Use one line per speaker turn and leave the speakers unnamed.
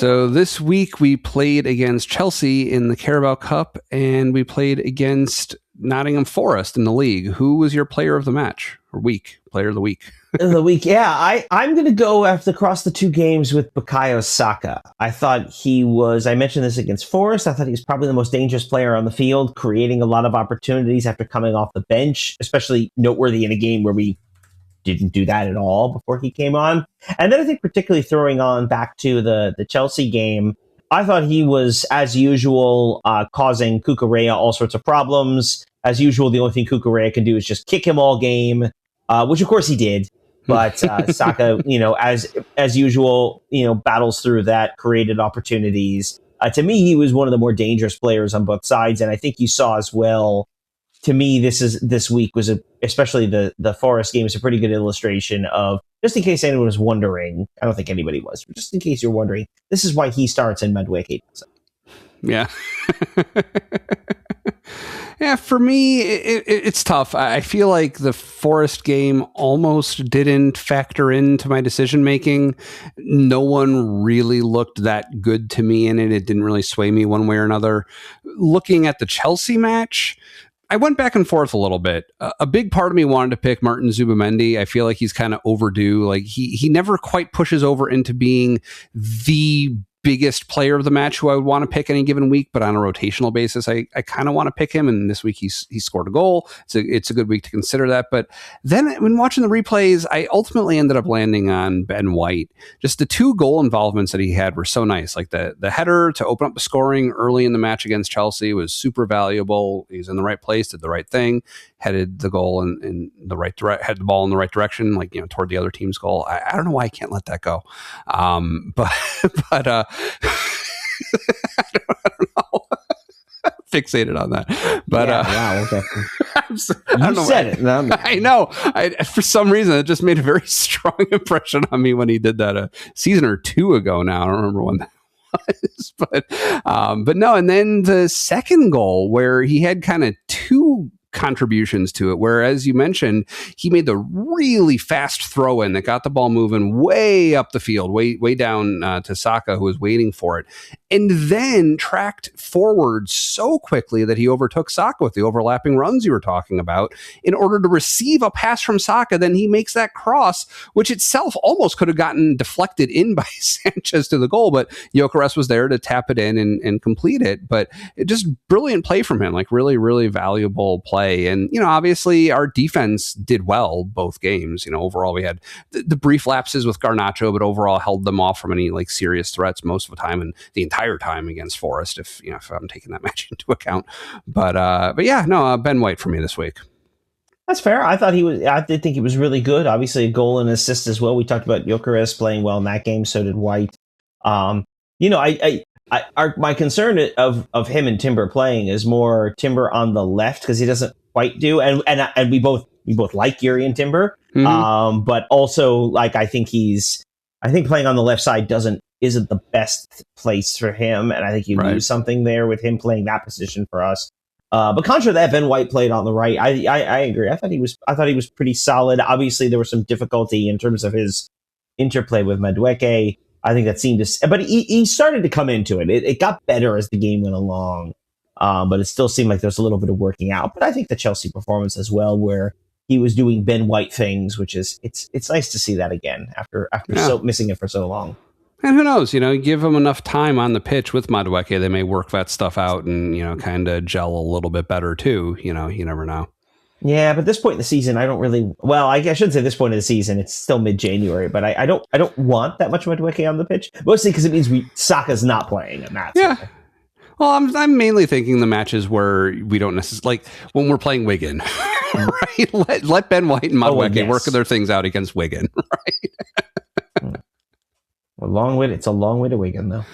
So this week we played against Chelsea in the Carabao Cup, and we played against Nottingham Forest in the league. Who was your player of the match or week? Player of the week.
I'm going to go across the two games with Bukayo Saka. I thought I mentioned this against Forest, I thought he was probably the most dangerous player on the field, creating a lot of opportunities after coming off the bench, especially noteworthy in a game where we didn't do that at all before he came on. And then I think particularly throwing on back to the Chelsea game, I thought he was, as usual, causing Cucurella all sorts of problems. As usual, the only thing Cucurella can do is just kick him all game, which of course he did. But Saka, as usual, battles through that, created opportunities. To me, he was one of the more dangerous players on both sides. And I think you saw as well, to me, this week was especially the Forest game is a pretty good illustration of, just in case anyone was wondering, I don't think anybody was, but just in case you're wondering, this is why he starts and Madueke doesn't.
Yeah. Yeah, for me, it's tough. I feel like the Forest game almost didn't factor into my decision making. No one really looked that good to me in it. It didn't really sway me one way or another. Looking at the Chelsea match, I went back and forth a little bit. A big part of me wanted to pick Martin Zubimendi. I feel like he's kind of overdue. Like he never quite pushes over into being the biggest player of the match who I would want to pick any given week, but on a rotational basis, I kind of want to pick him. And this week he scored a goal. It's a good week to consider that. But then when watching the replays, I ultimately ended up landing on Ben White. Just the two goal involvements that he had were so nice. Like the header to open up the scoring early in the match against Chelsea was super valuable. He was in the right place, did the right thing, headed the goal in the right direction, had the ball in the right direction, toward the other team's goal. I don't know why I can't let that go. But I don't know. Fixated on that, but
wow, okay.
You said it. I know. For some reason, it just made a very strong impression on me when he did that a season or two ago. Now I don't remember when that was, but no. And then the second goal, where he had kind of two contributions to it, where, as you mentioned, he made the really fast throw in that got the ball moving way up the field, way down to Saka, who was waiting for it, and then tracked forward so quickly that he overtook Saka with the overlapping runs you were talking about in order to receive a pass from Saka. Then he makes that cross, which itself almost could have gotten deflected in by Sanchez to the goal, but Gyökeres was there to tap it in and complete it. But it just brilliant play from him, like really, really valuable play. And, obviously our defense did well both games. Overall we had the brief lapses with Garnacho, but overall held them off from any serious threats most of the time and the entire time against Forest, if I'm taking that match into account. But yeah, no, Ben White for me this week.
That's fair. I did think he was really good. Obviously a goal and assist as well. We talked about Gyökeres playing well in that game. So did White. My concern of him and Timber playing is more Timber on the left, because he doesn't quite do, and we both like Yuri and Timber, but also I think playing on the left side isn't the best place for him, and I think you lose something there with him playing that position for us. But contra that, Ben White played on the right. I agree. I thought he was pretty solid. Obviously, there was some difficulty in terms of his interplay with Madueke. I think that seemed to, but he started to come into it. It got better as the game went along, but it still seemed like there's a little bit of working out. But I think the Chelsea performance as well, where he was doing Ben White things, which is it's nice to see that again after missing it for so long.
And who knows, give them enough time on the pitch with Madueke, they may work that stuff out and kind of gel a little bit better too. You never know.
Yeah, but at this point in the season, I don't really. Well, I shouldn't say this point of the season. It's still mid-January, but I don't want that much Madueke on the pitch, mostly because it means Saka's not playing, and that's
yeah. Well, I'm mainly thinking the matches where we don't necessarily, like when we're playing Wigan, right? Let Ben White and Madueke work their things out against Wigan, right?
It's a long way to Wigan, though.